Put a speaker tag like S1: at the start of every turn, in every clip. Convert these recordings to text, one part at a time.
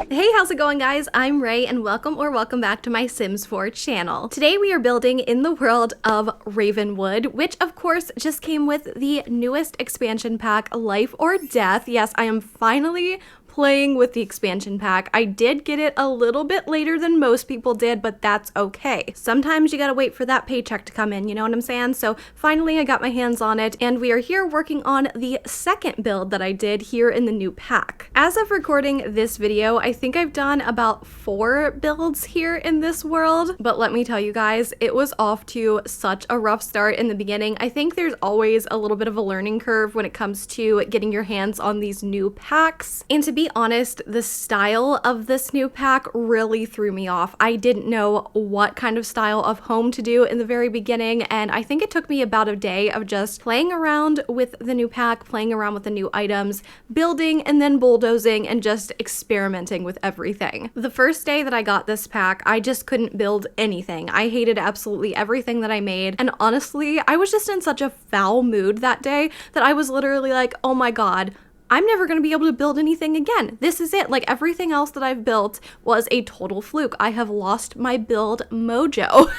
S1: Hey, how's it going, guys? I'm Ray, and welcome back to my Sims 4 channel. Today we are building in the world of Ravenwood, which of course just came with the newest expansion pack, Life or Death. Yes, I am finally playing with the expansion pack. I did get it a little bit later than most people did, but that's okay. Sometimes you gotta wait for that paycheck to come in, you know what I'm saying? So finally I got my hands on it, and we are here working on the second build that I did here in the new pack. As of recording this video, I think I've done about 4 builds here in this world, but let me tell you guys, it was off to such a rough start in the beginning. I think there's always a little bit of a learning curve when it comes to getting your hands on these new packs, and to be honest, the style of this new pack really threw me off. I didn't know what kind of style of home to do in the very beginning, and I think it took me about a day of just playing around with the new pack, playing around with the new items, building and then bulldozing and just experimenting with everything. The first day that I got this pack, I just couldn't build anything. I hated absolutely everything that I made, and honestly, I was just in such a foul mood that day that I was literally like, oh my god, I'm never going to be able to build anything again. This is it. Like, everything else that I've built was a total fluke. I have lost my build mojo.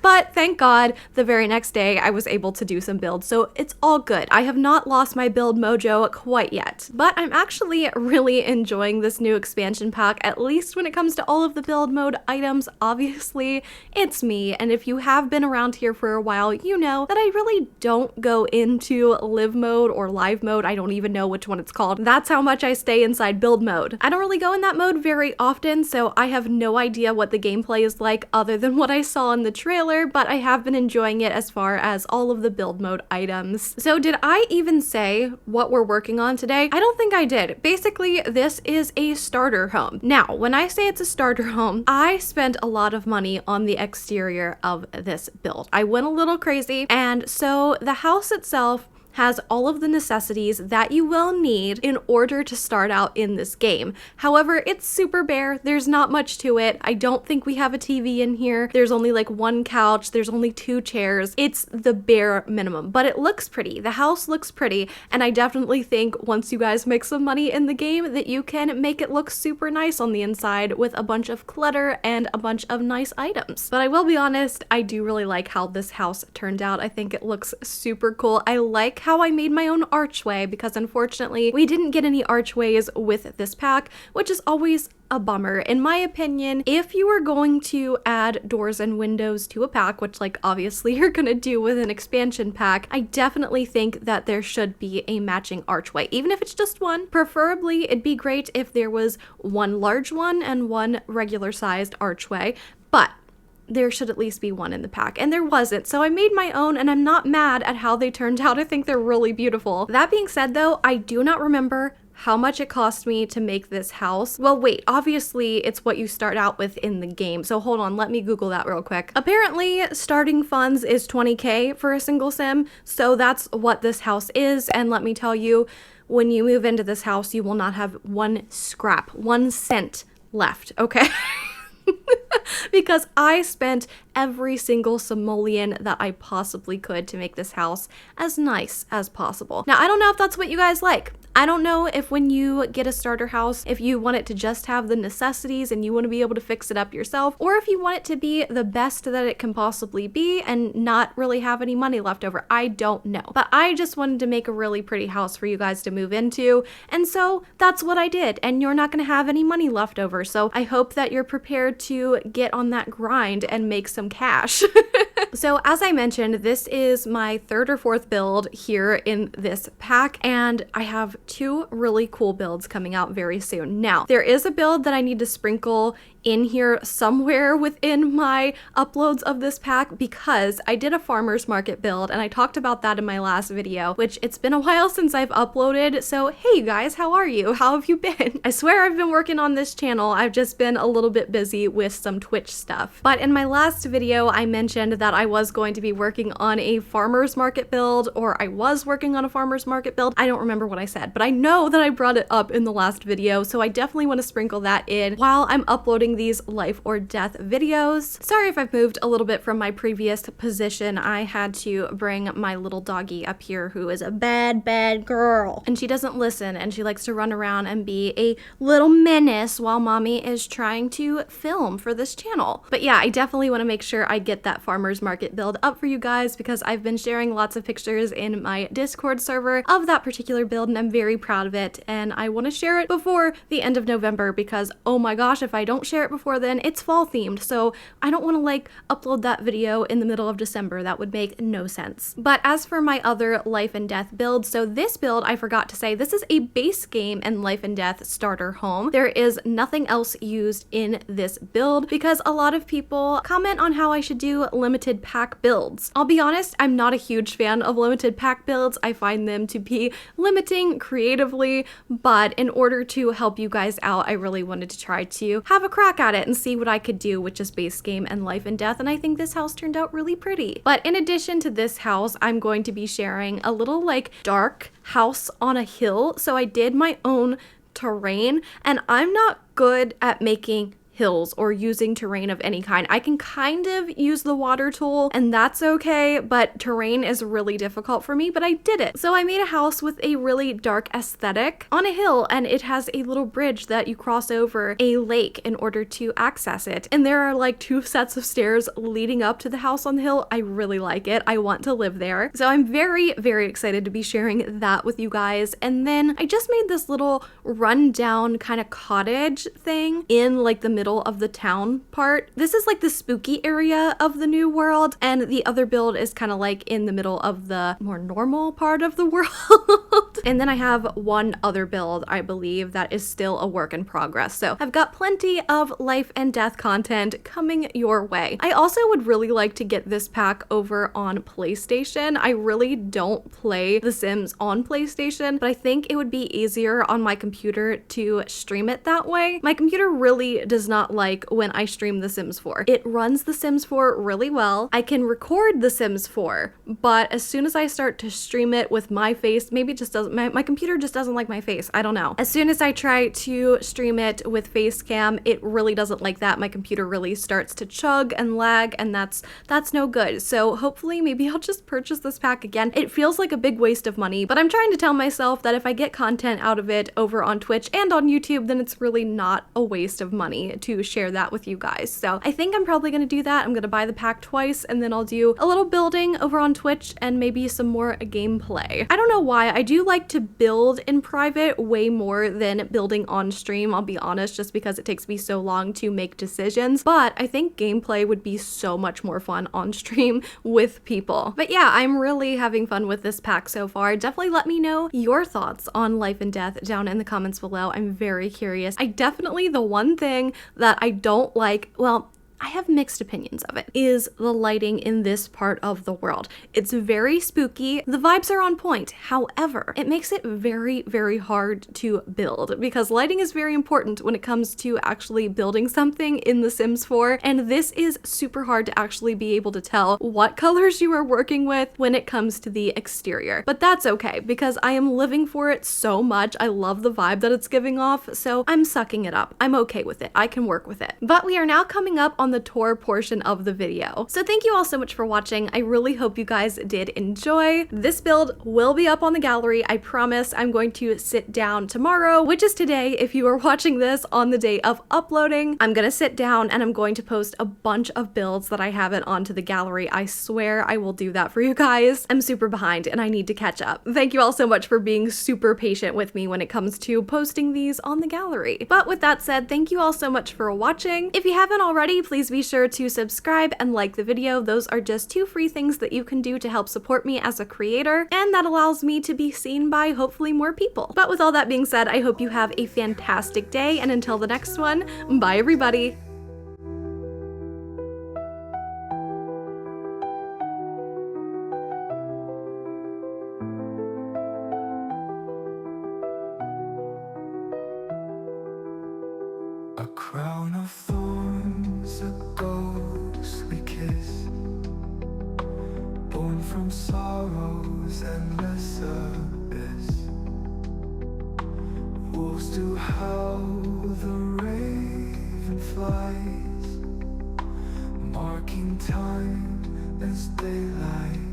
S1: But thank God, the very next day I was able to do some builds, so it's all good. I have not lost my build mojo quite yet, but I'm actually really enjoying this new expansion pack, at least when it comes to all of the build mode items. Obviously, it's me, and if you have been around here for a while, you know that I really don't go into live mode or live mode. I don't even know which one it's called. That's how much I stay inside build mode. I don't really go in that mode very often, so I have no idea what the gameplay is like other than what I saw in the trailer, but I have been enjoying it as far as all of the build mode items. So did I even say what we're working on today? I don't think I did. Basically, this is a starter home. Now, when I say it's a starter home, I spent a lot of money on the exterior of this build. I went a little crazy, and so the house itself has all of the necessities that you will need in order to start out in this game. However, it's super bare. There's not much to it. I don't think we have a TV in here. There's only like 1 couch. There's only 2 chairs. It's the bare minimum, but it looks pretty. The house looks pretty, and I definitely think once you guys make some money in the game that you can make it look super nice on the inside with a bunch of clutter and a bunch of nice items. But I will be honest, I do really like how this house turned out. I think it looks super cool. I like how I made my own archway, because unfortunately we didn't get any archways with this pack, which is always a bummer. In my opinion, if you are going to add doors and windows to a pack, which like obviously you're gonna do with an expansion pack, I definitely think that there should be a matching archway, even if it's just one. Preferably it'd be great if there was 1 large one and 1 regular sized archway, but there should at least be 1 in the pack, and there wasn't, so I made my own, and I'm not mad at how they turned out. I think they're really beautiful. That being said though, I do not remember how much it cost me to make this house. Well, wait, obviously it's what you start out with in the game, so hold on, let me Google that real quick. Apparently, starting funds is 20k for a single sim, so that's what this house is, and let me tell you, when you move into this house, you will not have 1 scrap, 1 cent left, okay? Because I spent every single simoleon that I possibly could to make this house as nice as possible. Now, I don't know if that's what you guys like. I don't know if when you get a starter house, if you want it to just have the necessities and you want to be able to fix it up yourself, or if you want it to be the best that it can possibly be and not really have any money left over. I don't know. But I just wanted to make a really pretty house for you guys to move into, and so that's what I did, and you're not going to have any money left over, so I hope that you're prepared to get on that grind and make some cash. So as I mentioned, this is my 3rd or 4th build here in this pack, and I have 2 really cool builds coming out very soon. Now, there is a build that I need to sprinkle in here somewhere within my uploads of this pack, because I did a farmer's market build and I talked about that in my last video, which it's been a while since I've uploaded, so hey you guys, how are you? How have you been? I swear I've been working on this channel. I've just been a little bit busy with some Twitch stuff. But in my last video, I mentioned that I was going to be working on a farmer's market build, or I was working on a farmer's market build. I don't remember what I said, but I know that I brought it up in the last video, so I definitely want to sprinkle that in while I'm uploading shooting these life or death videos. Sorry if I've moved a little bit from my previous position. I had to bring my little doggy up here who is a bad girl. And she doesn't listen and she likes to run around and be a little menace while mommy is trying to film for this channel. But yeah, I definitely want to make sure I get that farmer's market build up for you guys because I've been sharing lots of pictures in my Discord server of that particular build and I'm very proud of it and I want to share it before the end of November because oh my gosh, if I don't share it before then, it's fall themed, so I don't want to like upload that video in the middle of December. That would make no sense. But as for my other life and death build, so this build, I forgot to say, this is a base game and life and death starter home. There is nothing else used in this build because a lot of people comment on how I should do limited pack builds. I'll be honest, I'm not a huge fan of limited pack builds. I find them to be limiting creatively, but in order to help you guys out, I really wanted to try to have a crack at it and see what I could do with just base game and life and death, and I think this house turned out really pretty. But in addition to this house, I'm going to be sharing a little like dark house on a hill. So I did my own terrain and I'm not good at making hills or using terrain of any kind. I can kind of use the water tool and that's okay, but terrain is really difficult for me, but I did it. So I made a house with a really dark aesthetic on a hill and it has a little bridge that you cross over a lake in order to access it. And there are like 2 sets of stairs leading up to the house on the hill. I really like it. I want to live there. So I'm very excited to be sharing that with you guys. And then I just made this little rundown kind of cottage thing in like the middle of the town part. This is like the spooky area of the new world and the other build is kind of like in the middle of the more normal part of the world. And then I have one other build, I believe, that is still a work in progress. So I've got plenty of life and death content coming your way. I also would really like to get this pack over on PlayStation. I really don't play The Sims on PlayStation, but I think it would be easier on my computer to stream it that way. My computer really does not like when I stream The Sims 4. It runs The Sims 4 really well. I can record The Sims 4, but as soon as I start to stream it with my face, maybe it just doesn't, my computer just doesn't like my face. I don't know. As soon as I try to stream it with face cam, it really doesn't like that. My computer really starts to chug and lag and that's no good. So hopefully maybe I'll just purchase this pack again. It feels like a big waste of money, but I'm trying to tell myself that if I get content out of it over on Twitch and on YouTube, then it's really not a waste of money to share that with you guys. So I think I'm probably going to do that. I'm going to buy the pack twice and then I'll do a little building over on Twitch and maybe some more gameplay. I don't know why. I do like to build in private way more than building on stream, I'll be honest, just because it takes me so long to make decisions. But I think gameplay would be so much more fun on stream with people. But yeah, I'm really having fun with this pack so far. Definitely let me know your thoughts on life and death down in the comments below. I'm very curious. The one thing that I don't like, well, I have mixed opinions of it, is the lighting in this part of the world. It's very spooky. The vibes are on point. However, it makes it very hard to build because lighting is very important when it comes to actually building something in The Sims 4. And this is super hard to actually be able to tell what colors you are working with when it comes to the exterior. But that's okay because I am living for it so much. I love the vibe that it's giving off. So I'm sucking it up. I'm okay with it. I can work with it. But we are now coming up on the tour portion of the video. So thank you all so much for watching. I really hope you guys did enjoy. This build will be up on the gallery. I promise. I'm going to sit down tomorrow, which is today if you are watching this on the day of uploading. I'm gonna sit down and I'm going to post a bunch of builds that I haven't onto the gallery. I swear I will do that for you guys. I'm super behind and I need to catch up. Thank you all so much for being super patient with me when it comes to posting these on the gallery. But with that said, thank you all so much for watching. If you haven't already, please be sure to subscribe and like the video. Those are just 2 free things that you can do to help support me as a creator, and that allows me to be seen by hopefully more people. But with all that being said, I hope you have a fantastic day, and until the next one, bye everybody!
S2: A crown of thorns, a ghostly kiss, born from sorrow's endless abyss. Wolves do howl, the raven flies. flies, marking time as daylight.